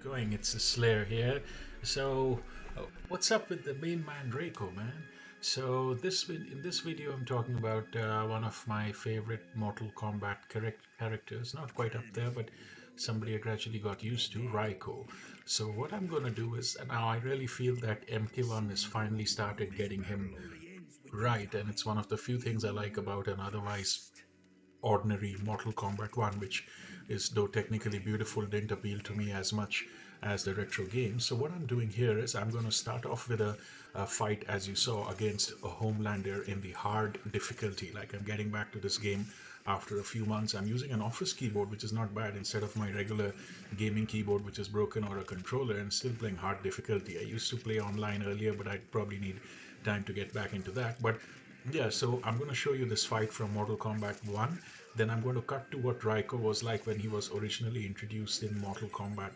Going, it's the Slayer here. So, what's up with the main man Reiko, man? So, in this video, I'm talking about one of my favorite Mortal Kombat characters. Not quite up there, but somebody I gradually got used to, Reiko. So, what I'm going to do is, now I really feel that MK1 has finally started getting him right, and it's one of the few things I like about an otherwise ordinary Mortal Kombat 1, which is, though technically beautiful, didn't appeal to me as much as the retro game. So what I'm doing here is I'm going to start off with a fight, as you saw, against a Homelander in the hard difficulty. Like, I'm getting back to this game after a few months. I'm using an office keyboard, which is not bad, instead of my regular gaming keyboard, which is broken, or a controller, and still playing hard difficulty. I used to play online earlier, but I'd probably need time to get back into that. But yeah, so I'm going to show you this fight from Mortal Kombat 1. Then I'm going to cut to what Reiko was like when he was originally introduced in Mortal Kombat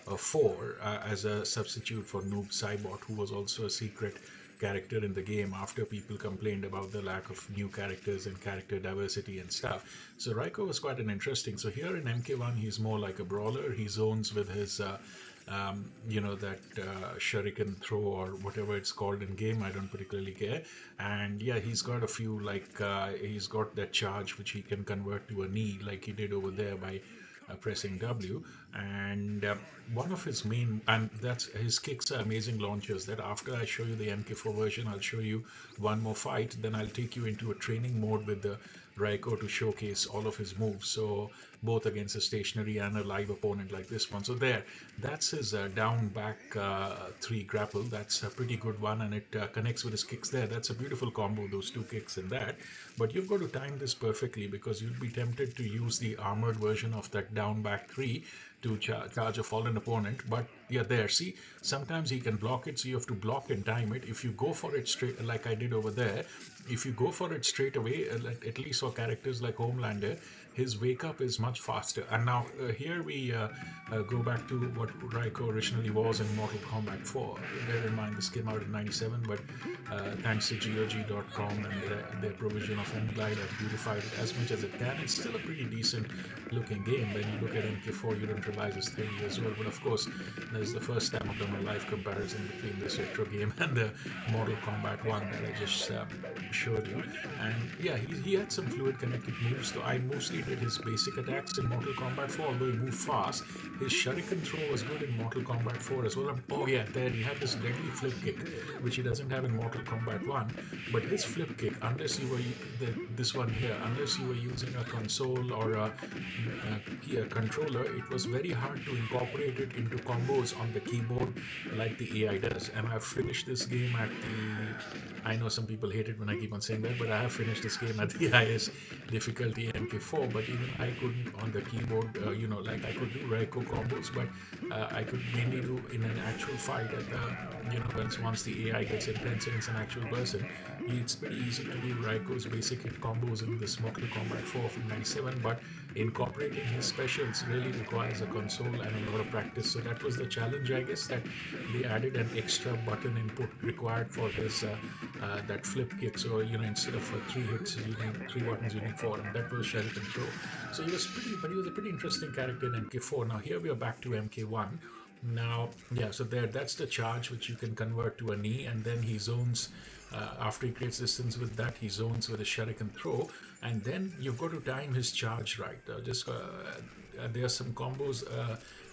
4 as a substitute for Noob Saibot, who was also a secret character in the game after people complained about the lack of new characters and character diversity and stuff. So Reiko was quite an interesting. So here in MK1, he's more like a brawler. He zones with his that shuriken throw, or whatever it's called in game. I don't particularly care. And yeah, he's got a few, like he's got that charge which he can convert to a knee, like he did over there by pressing W. And one of his main, and that's his kicks are amazing launchers. That after I show you the MK4 version, I'll show you one more fight. Then I'll take you into a training mode with the Reiko to showcase all of his moves. So both against a stationary and a live opponent like this one. So that's his down back three grapple. That's a pretty good one, and it connects with his kicks there. That's a beautiful combo, those two kicks and that. But you've got to time this perfectly, because you'll be tempted to use the armored version of that down back three to charge a fallen opponent. But yeah, there, see, sometimes he can block it, so you have to block and time it. If you go for it straight, like I did over there, if you go for it straight away, at least for characters like Homelander, his wake up is much faster. And now here we go back to what Reiko originally was in Mortal Kombat 4. Bear in mind, this came out in 97, but thanks to GOG.com and their provision of Glide, I've beautified it as much as it can. It's still a pretty decent looking game. When you look at MK4, you don't realize it's 30 years old. But of course, there's the first time I've done a live comparison between this retro game and the Mortal Kombat 1 that I just showed you. And yeah, he had some fluid connected moves. So I mostly did his basic attacks in Mortal Kombat 4, although he moved fast. His shuriken throw was good in Mortal Kombat 4 as well. And oh yeah, there he had this deadly flip kick, which he doesn't have in Mortal Kombat 1. But his flip kick, unless you were this one here, unless you were using a console or a controller, it was very hard to incorporate it into combos on the keyboard like the AI does. And I've finished this game at the, I know some people hate it when I keep on saying that, but I have finished this game at the highest difficulty MK4. But even I couldn't on the keyboard, like I could do Reiko combos, but I could mainly do in an actual fight at once the AI gets intense and it's an actual person. It's pretty easy to do Raiko's basic hit combos in this Mortal Kombat 4 from 97, but incorporating his specials really requires a console and a lot of practice. So that was the challenge, I guess, that they added an extra button input required for his that flip kick. So instead of 3 hits, you need 3 buttons, you need 4, and that was Shuriken Throw. So he was a pretty interesting character in MK4. Now here we are back to MK1. Now, yeah, so that's the charge which you can convert to a knee, and then he zones. After he creates distance with that, he zones with a shuriken throw, and then you've got to time his charge right. There are some combos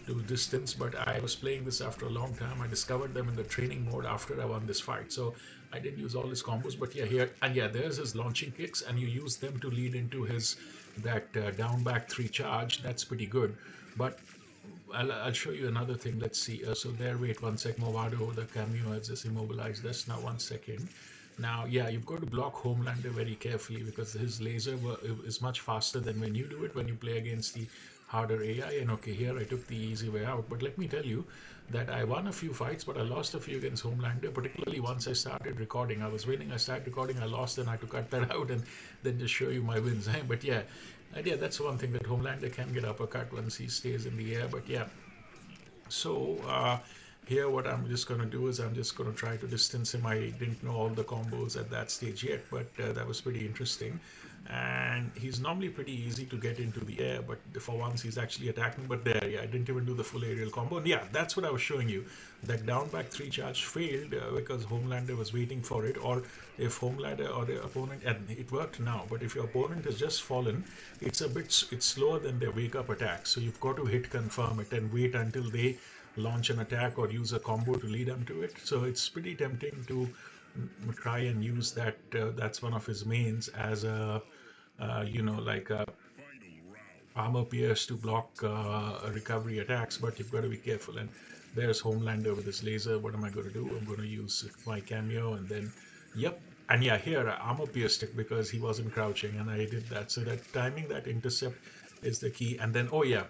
to distance, but I was playing this after a long time. I discovered them in the training mode after I won this fight, so I didn't use all his combos. But yeah, here and yeah, there's his launching kicks, and you use them to lead into his that down back three charge. That's pretty good, but I'll show you another thing. Let's see. So there, wait one sec. Movado, the cameo has just immobilized us. Now, 1 second. Now, yeah, you've got to block Homelander very carefully, because his laser is much faster than when you do it, when you play against the harder AI. And okay, here I took the easy way out. But let me tell you that I won a few fights, but I lost a few against Homelander, particularly once I started recording. I was winning, I started recording, I lost, and I had to cut that out and then just show you my wins. But yeah, that's one thing, that Homelander can get uppercut once he stays in the air. But yeah, so here what I'm just going to do is I'm just going to try to distance him. I didn't know all the combos at that stage yet, but that was pretty interesting. and he's normally pretty easy to get into the air, but for once he's actually attacking. But there, yeah, I didn't even do the full aerial combo. And yeah, that's what I was showing you. That down back 3 charge failed because Homelander was waiting for it, or if Homelander or the opponent, and it worked now, but if your opponent has just fallen, it's slower than their wake up attack, so you've got to hit confirm it and wait until they launch an attack or use a combo to lead them to it. So it's pretty tempting to try and use that. That's one of his mains as a like a armor pierce to block recovery attacks, but you've got to be careful. And there's Homelander with his laser. What am I going to do? I'm going to use my cameo, and then, yep. And yeah, here I armor pierced it because he wasn't crouching, and I did that. So that timing, that intercept is the key. And then, oh yeah,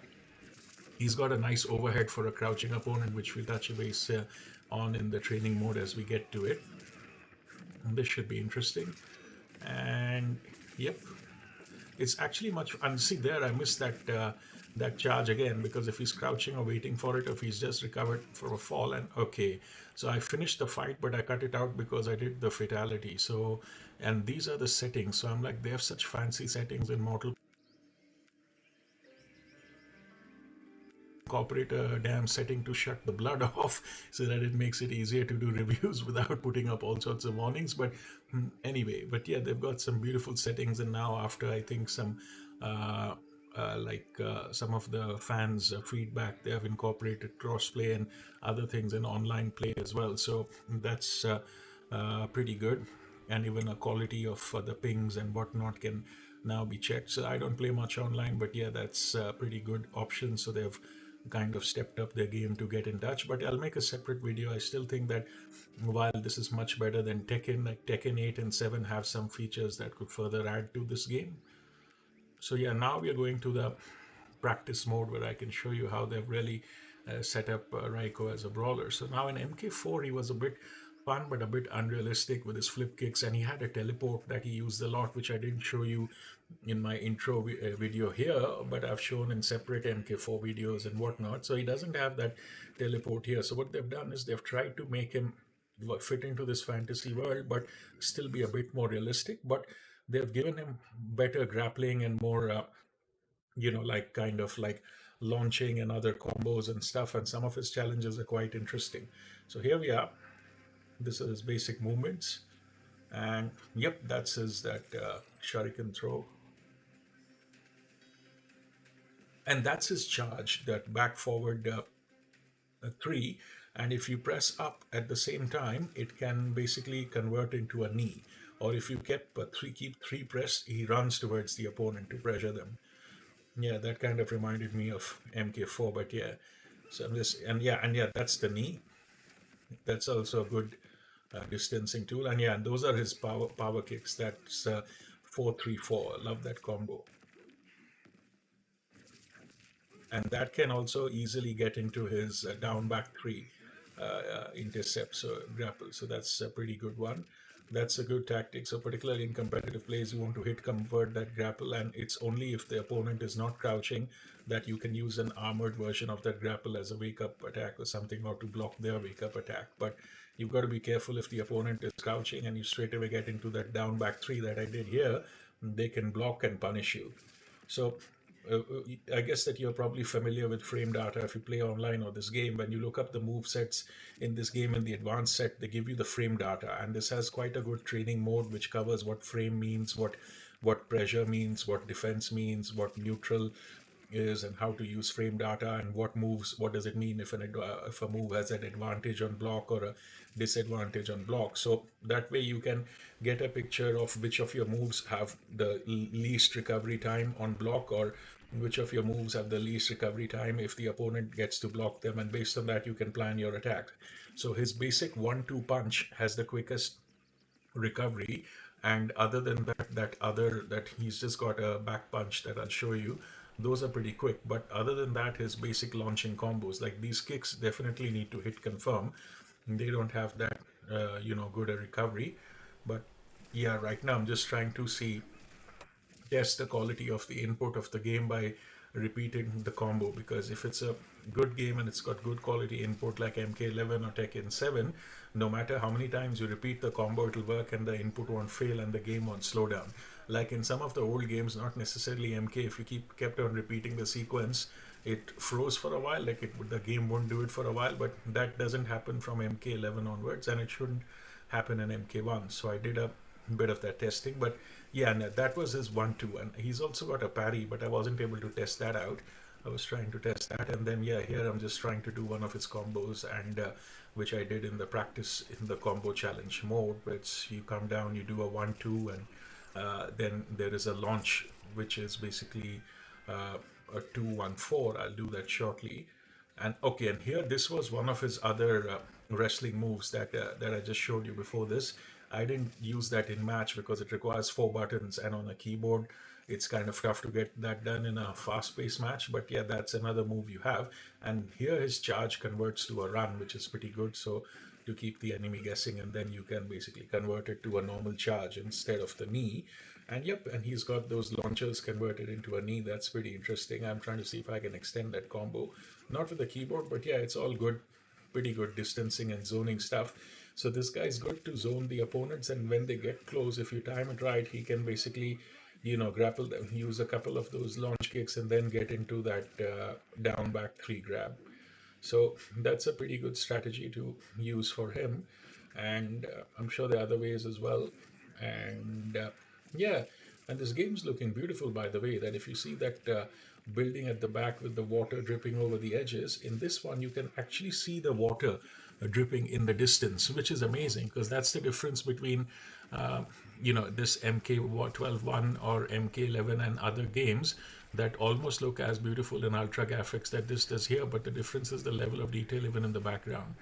he's got a nice overhead for a crouching opponent, which we'll touch base on in the training mode as we get to it. And this should be interesting. And yep, it's actually much. And see there, I missed that charge again, because if he's crouching or waiting for it, if he's just recovered for a fall, and okay, so I finished the fight, but I cut it out because I did the fatality. So, and these are the settings. So I'm like, they have such fancy settings in Mortal. Incorporate a damn setting to shut the blood off so that it makes it easier to do reviews without putting up all sorts of warnings. But anyway, but yeah, they've got some beautiful settings. And now, after I think some some of the fans feedback, they have incorporated crossplay and other things in online play as well, so that's pretty good. And even a quality of the pings and whatnot can now be checked. So I don't play much online, but yeah, that's a pretty good option. So they've kind of stepped up their game to get in touch. But I'll make a separate video. I still think that while this is much better than Tekken, like Tekken 8 and 7 have some features that could further add to this game. So yeah, now we are going to the practice mode where I can show you how they've really set up Reiko as a brawler. So now in MK4 he was a bit fun but a bit unrealistic with his flip kicks, and he had a teleport that he used a lot, which I didn't show you in my intro video here, but I've shown in separate MK4 videos and whatnot. So he doesn't have that teleport here. So what they've done is they've tried to make him fit into this fantasy world but still be a bit more realistic, but they've given him better grappling and more like kind of like launching and other combos and stuff, and some of his challenges are quite interesting. So here we are. This is his basic movements, and yep, that's his that shuriken throw, and that's his charge, that back forward three. And if you press up at the same time, it can basically convert into a knee. Or if you keep three pressed, he runs towards the opponent to pressure them. Yeah, that kind of reminded me of MK4, but yeah. So I'm just, and yeah, that's the knee. That's also a good distancing tool. And yeah, and those are his power kicks. That's 4-3-4. I love that combo. And that can also easily get into his down back three intercept, so grapple. So that's a pretty good one. That's a good tactic. So particularly in competitive plays, you want to hit convert that grapple, and it's only if the opponent is not crouching that you can use an armored version of that grapple as a wake up attack or something, or to block their wake up attack. But you've got to be careful. If the opponent is crouching and you straight away get into that down back three that I did here, they can block and punish you. So I guess that you're probably familiar with frame data if you play online or this game. When you look up the move sets in this game in the advanced set, they give you the frame data, and this has quite a good training mode which covers what frame means, what pressure means, what defense means, what neutral is, and how to use frame data, and what moves, what does it mean if if a move has an advantage on block or a disadvantage on block. So that way you can get a picture of which of your moves have the least recovery time on block, or which of your moves have the least recovery time if the opponent gets to block them, and based on that you can plan your attack. So his basic 1-2 punch has the quickest recovery, and other than that he's just got a back punch that I'll show you. Those are pretty quick, but other than that, his basic launching combos, like these kicks, definitely need to hit confirm. They don't have that good a recovery. But yeah, right now I'm just trying to test the quality of the input of the game by repeating the combo, because if it's a good game and it's got good quality input like MK11 or Tekken 7, no matter how many times you repeat the combo, it'll work and the input won't fail and the game won't slow down. like in some of the old games, not necessarily MK, if you kept on repeating the sequence, it froze for a while, like the game won't do it for a while. But that doesn't happen from MK11 onwards, and it shouldn't happen in MK1. So I did a bit of that testing. But yeah, and that was his 1-2, and he's also got a parry, but I wasn't able to test that out. I was trying to test that, and then yeah, here I'm just trying to do one of his combos, and which I did in the practice in the combo challenge mode. It's you come down, you do a 1-2, and then there is a launch, which is basically a 2-1-4. I'll do that shortly. And okay, and here this was one of his other wrestling moves that I just showed you before this. I didn't use that in match because it requires 4 buttons, and on a keyboard, it's kind of tough to get that done in a fast-paced match. But yeah, that's another move you have. And here his charge converts to a run, which is pretty good. So to keep the enemy guessing, and then you can basically convert it to a normal charge instead of the knee. And yep, and he's got those launchers converted into a knee. That's pretty interesting. I'm trying to see if I can extend that combo. Not with the keyboard, but yeah, it's all good. Pretty good distancing and zoning stuff. So this guy's good to zone the opponents, and when they get close, if you time it right, he can basically, grapple them, use a couple of those launch kicks, and then get into that down back three grab. So that's a pretty good strategy to use for him. And I'm sure there are other ways as well. And yeah, and this game's looking beautiful, by the way. That if you see that building at the back with the water dripping over the edges, in this one, you can actually see the water dripping in the distance, which is amazing because that's the difference between uh, this MK12-1 or MK11 and other games that almost look as beautiful in ultra graphics that this does here, but the difference is the level of detail even in the background.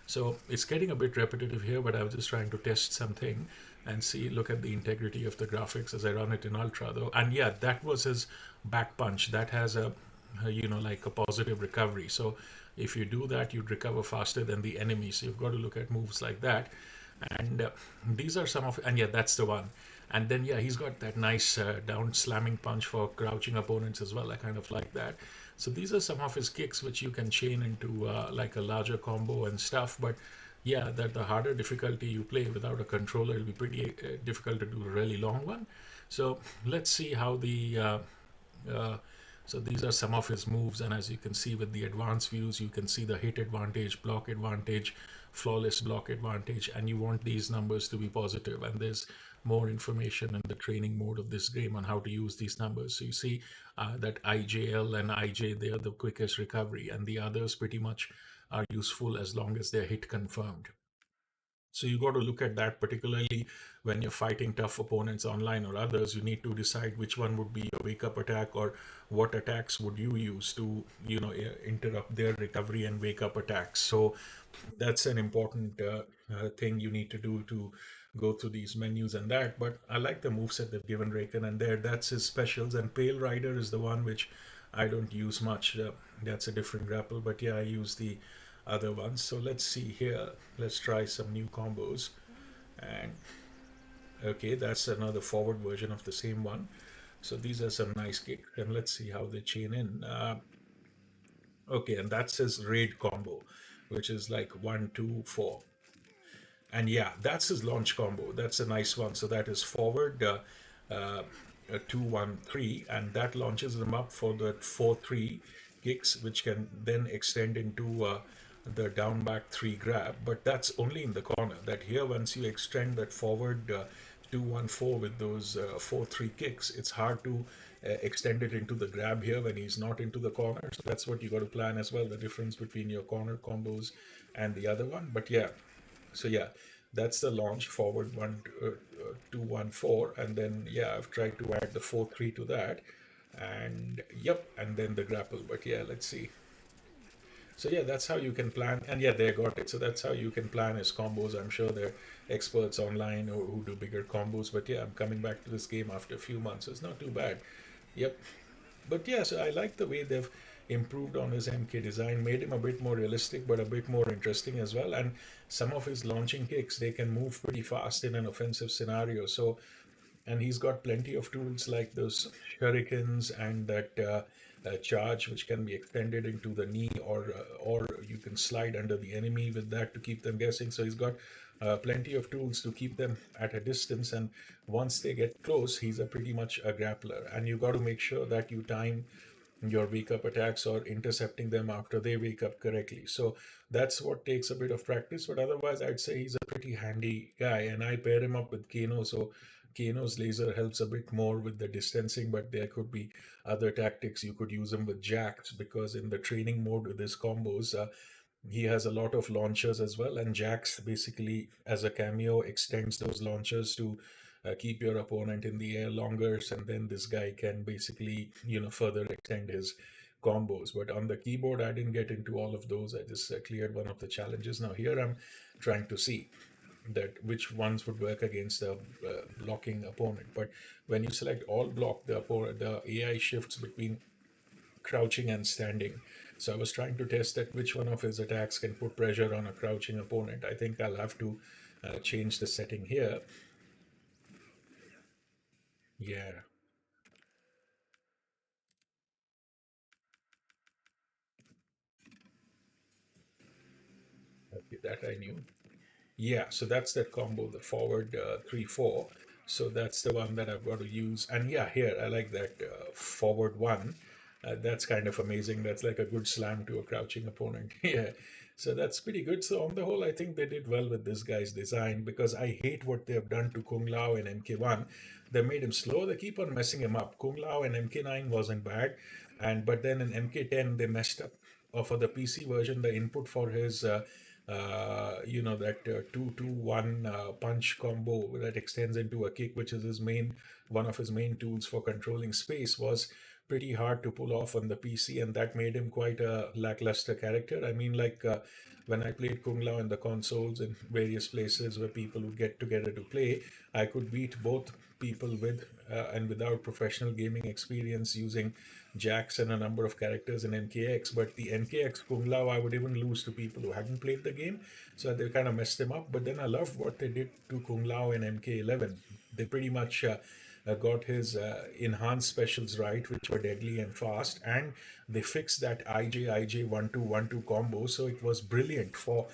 So it's getting a bit repetitive here, but I was just trying to test something and see, look at the integrity of the graphics as I run it in ultra though. And yeah, that was his back punch. That has like a positive recovery. So if you do that, you'd recover faster than the enemy. So you've got to look at moves like that. And these are some of, and yeah, that's the one. And then yeah, he's got that nice down slamming punch for crouching opponents as well. I kind of like that. So these are some of his kicks which you can chain into like a larger combo and stuff. But yeah, that the harder difficulty you play without a controller, it'll be pretty difficult to do a really long one. So let's see how the uh, so these are some of his moves, and as you can see with the advanced views, you can see the hit advantage, block advantage, flawless block advantage, and you want these numbers to be positive. And there's more information in the training mode of this game on how to use these numbers. So you see that IJL and IJ, they are the quickest recovery, and the others pretty much are useful as long as they're hit confirmed. So you got to look at that, particularly when you're fighting tough opponents online or others. You need to decide which one would be your wake up attack, or what attacks would you use to, interrupt their recovery and wake up attacks. So that's an important thing you need to do to go through these menus and that. But I like the moveset they've given Raken, and there, that's his specials. And Pale Rider is the one which I don't use much. That's a different grapple, but yeah, I use the other ones. So let's see here. Let's try some new combos. And okay, that's another forward version of the same one. So these are some nice kicks, and let's see how they chain in. Okay, and that's his raid combo, which is like 1, 2, 4. And yeah, that's his launch combo. That's a nice one. So that is forward 2, 1, 3, and that launches them up for the 4-3 kicks, which can then extend into the down back 3 grab. But that's only in the corner. That here, once you extend that forward 2, 1, 4 with those 4-3 kicks, it's hard to extend it into the grab here when he's not into the corner. So that's what you got to plan as well, the difference between your corner combos and the other one. But yeah, so yeah, that's the launch forward 1, 2, 1, 4, and then yeah, I've tried to add the 4-3 to that, and yep, and then the grapple. But yeah, let's see. So yeah, that's how you can plan, and yeah, they got it. So that's how you can plan his combos. I'm sure there are experts online who do bigger combos, but yeah, I'm coming back to this game after a few months, so it's not too bad. Yep. But yeah, so I like the way they've improved on his MK design, made him a bit more realistic, but a bit more interesting as well. And some of his launching kicks, they can move pretty fast in an offensive scenario. So, and he's got plenty of tools like those shurikens and that charge, which can be extended into the knee, or you can slide under the enemy with that to keep them guessing. So he's got plenty of tools to keep them at a distance. And once they get close, he's a pretty much a grappler. And you got to make sure that you time your wake up attacks or intercepting them after they wake up correctly. So that's what takes a bit of practice. But otherwise, I'd say he's a pretty handy guy. And I pair him up with Kano. So Kano's laser helps a bit more with the distancing, but there could be other tactics. You could use him with Jax because in the training mode with his combos, he has a lot of launchers as well, and Jax basically, as a cameo, extends those launchers to keep your opponent in the air longer, and then this guy can basically, further extend his combos. But on the keyboard, I didn't get into all of those. I just cleared one of the challenges. Now here I'm trying to see that which ones would work against a blocking opponent. But when you select all block, the AI shifts between crouching and standing. So I was trying to test that which one of his attacks can put pressure on a crouching opponent. I think I'll have to change the setting here. Yeah, okay, that I knew. Yeah, so that's that combo, the forward 3-4. So that's the one that I've got to use. And yeah, here, I like that forward one. That's kind of amazing. That's like a good slam to a crouching opponent. Yeah, so that's pretty good. So on the whole, I think they did well with this guy's design because I hate what they've done to Kung Lao and MK1. They made him slow. They keep on messing him up. Kung Lao and MK9 wasn't bad, and but then in MK10 they messed up. Or for the PC version, the input for his that 2-2-1 punch combo that extends into a kick, which is his main one of his main tools for controlling space, was pretty hard to pull off on the PC, and that made him quite a lackluster character. I mean, like when I played Kung Lao in the consoles in various places where people would get together to play, I could beat both people with and without professional gaming experience using Jax and a number of characters in MKX. But the MKX Kung Lao, I would even lose to people who hadn't played the game. So they kind of messed him up. But then I loved what they did to Kung Lao in MK11. They pretty much got his enhanced specials right, which were deadly and fast. And they fixed that IJ 1-2-1-2 combo. So it was brilliant for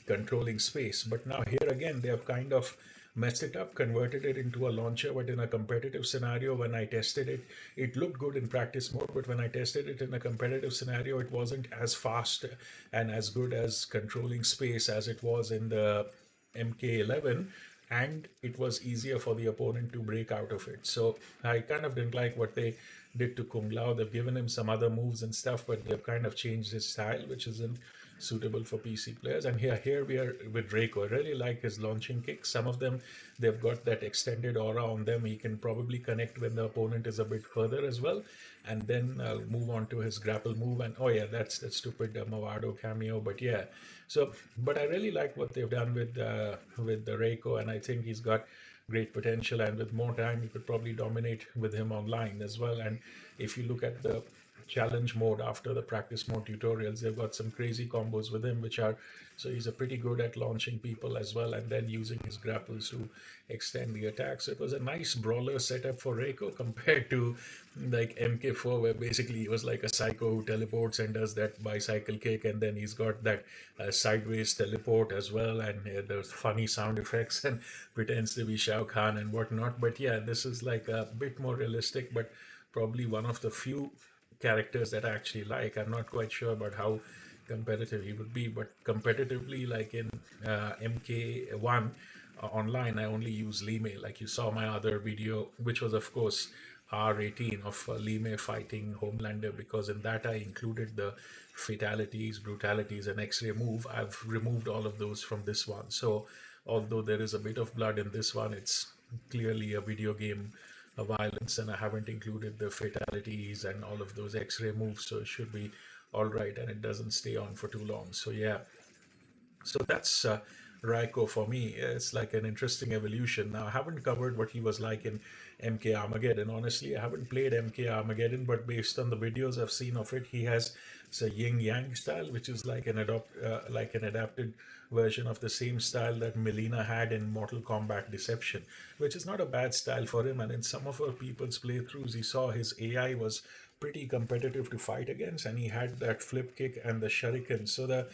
controlling space. But now here again, they have kind of messed it up, converted it into a launcher. But in a competitive scenario, when I tested it, it looked good in practice mode. But when I tested it in a competitive scenario, it wasn't as fast and as good as controlling space as it was in the MK11, and it was easier for the opponent to break out of it. So I kind of didn't like what they did to Kung Lao. They've given him some other moves and stuff, but they've kind of changed his style, which isn't suitable for PC players. And here we are with Reiko. I really like his launching kicks. Some of them, they've got that extended aura on them. He can probably connect when the opponent is a bit further as well, and then move on to his grapple move. And oh yeah, that's that stupid Mavado cameo. But yeah, so but I really like what they've done with the Reiko, and I think he's got great potential. And with more time, you could probably dominate with him online as well. And if you look at the challenge mode after the practice mode tutorials, they've got some crazy combos with him, which are so he's a pretty good at launching people as well, and then using his grapples to extend the attack. So it was a nice brawler setup for Reiko compared to like MK4, where basically he was like a psycho who teleports and does that bicycle kick, and then he's got that sideways teleport as well, and there's funny sound effects and pretends to be Shao Kahn and whatnot. But yeah, this is like a bit more realistic, but probably one of the few characters that I actually like. I'm not quite sure about how competitive he would be, but competitively, like in MK1 online, I only use Li Mei. Like you saw my other video, which was, of course, R18 of Li Mei fighting Homelander, because in that I included the fatalities, brutalities, and X ray move. I've removed all of those from this one. So, although there is a bit of blood in this one, it's clearly a video game violence, and I haven't included the fatalities and all of those X-ray moves, so it should be all right, and it doesn't stay on for too long. So yeah, so that's Raiko for me. It's like an interesting evolution. Now, I haven't covered what he was like in MK Armageddon. Honestly, I haven't played MK Armageddon, but based on the videos I've seen of it, he has a yin yang style, which is like like an adapted version of the same style that Melina had in Mortal Kombat Deception, which is not a bad style for him. And in some of our people's playthroughs, he saw his AI was pretty competitive to fight against, and he had that flip kick and the shuriken. So the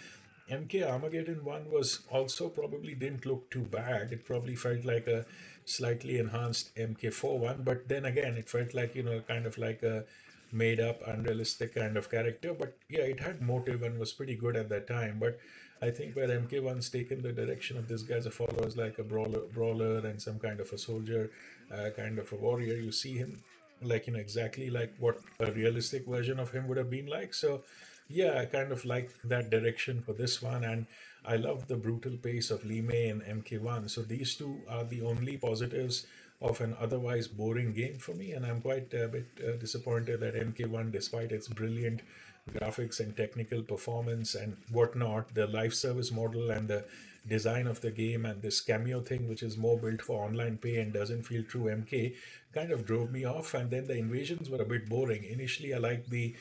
MK Armageddon 1 was also probably didn't look too bad. It probably felt like a slightly enhanced MK4 one, but then again, it felt like, kind of like a made up, unrealistic kind of character. But yeah, it had motive and was pretty good at that time. But I think where MK1's taken the direction of this guy's a follower as like a brawler and some kind of a soldier, kind of a warrior, you see him like, exactly like what a realistic version of him would have been like. So yeah, I kind of like that direction for this one, and I love the brutal pace of Li Mei and MK1. So these two are the only positives of an otherwise boring game for me, and I'm quite a bit disappointed that MK1, despite its brilliant graphics and technical performance and whatnot, the live service model and the design of the game and this cameo thing, which is more built for online pay and doesn't feel true MK, kind of drove me off. And then the invasions were a bit boring. Initially, I liked the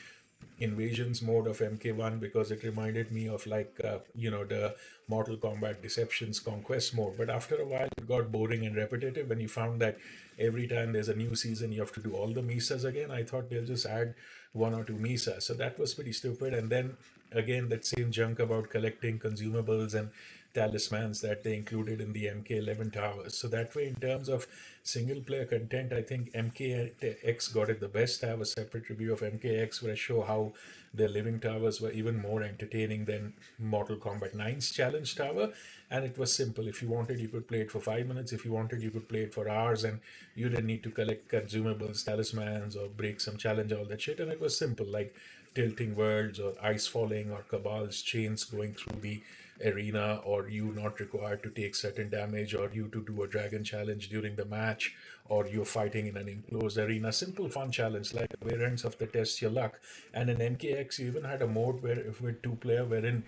invasions mode of MK1 because it reminded me of like the Mortal Kombat Deceptions Conquest mode. But after a while, it got boring and repetitive when you found that every time there's a new season, you have to do all the misas again. I thought they'll just add one or two misas, so that was pretty stupid. And then again, that same junk about collecting consumables and talismans that they included in the MK11 towers. So that way, in terms of single player content, I think MKX got it the best. I have a separate review of MKX where I show how the living towers were even more entertaining than Mortal Kombat 9's challenge tower. And it was simple. If you wanted, you could play it for 5 minutes. If you wanted, you could play it for hours, and you didn't need to collect consumables, talismans, or break some challenge, all that shit. And it was simple, like tilting worlds or ice falling or Cabal's chains going through the arena, or you not required to take certain damage, or you to do a dragon challenge during the match, or you're fighting in an enclosed arena. Simple fun challenge like variants of the test your luck. And in MKX, you even had a mode where if with two-player, wherein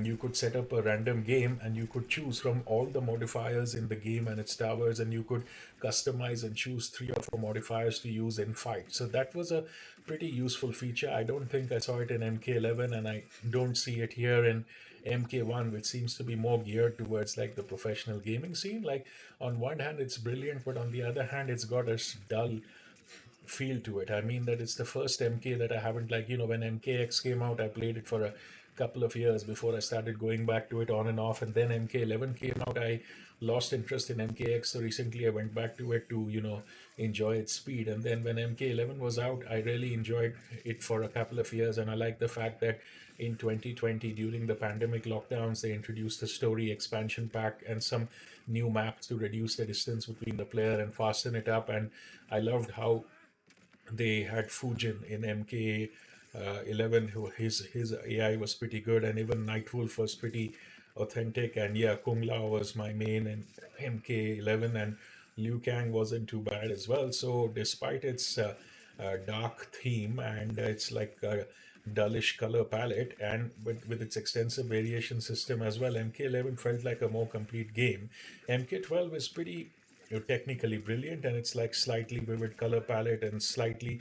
you could set up a random game and you could choose from all the modifiers in the game and its towers, and you could customize and choose 3 or 4 modifiers to use in fight. So that was a pretty useful feature. I don't think I saw it in MK11, and I don't see it here in MK1, which seems to be more geared towards like the professional gaming scene. Like on one hand, it's brilliant, but on the other hand, it's got a dull feel to it. I mean that it's the first MK that I haven't, like, when MKX came out, I played it for a couple of years before I started going back to it on and off. And then MK11 came out, I lost interest in MKX. So recently I went back to it to, enjoy its speed. And then when MK11 was out, I really enjoyed it for a couple of years. And I like the fact that in 2020, during the pandemic lockdowns, they introduced a story expansion pack and some new maps to reduce the distance between the player and fasten it up. And I loved how they had Fujin in MK11, who his AI was pretty good, and even Nightwolf was pretty authentic. And yeah, Kung Lao was my main in MK11, and Liu Kang wasn't too bad as well. So despite its dark theme and its like dullish color palette, and with its extensive variation system as well, MK11 felt like a more complete game. MK12 is pretty technically brilliant, and it's like slightly vivid color palette and slightly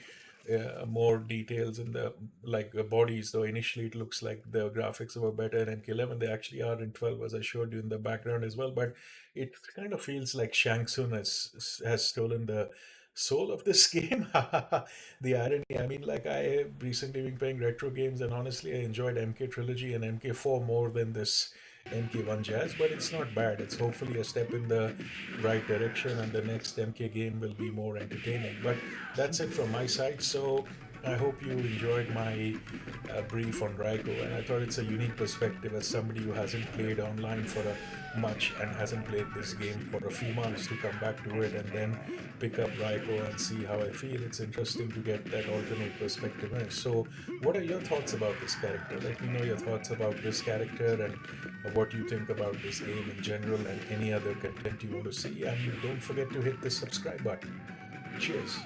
more details in the like bodies, though initially it looks like the graphics were better in MK11. They actually are in 12, as I showed you in the background as well, but it kind of feels like Shang Tsung has stolen the soul of this game. The irony. I mean, like, I have recently been playing retro games, and honestly I enjoyed MK Trilogy and MK4 more than this MK1 Jazz, but it's not bad. It's hopefully a step in the right direction, and the next MK game will be more entertaining. But that's it from my side. So I hope you enjoyed my brief on Reiko, and I thought it's a unique perspective as somebody who hasn't played online for a much and hasn't played this game for a few months to come back to it and then pick up Reiko and see how I feel. It's interesting to get that alternate perspective in. So, what are your thoughts about this character? Let me know your thoughts about this character and what you think about this game in general and any other content you want to see. And don't forget to hit the subscribe button. Cheers.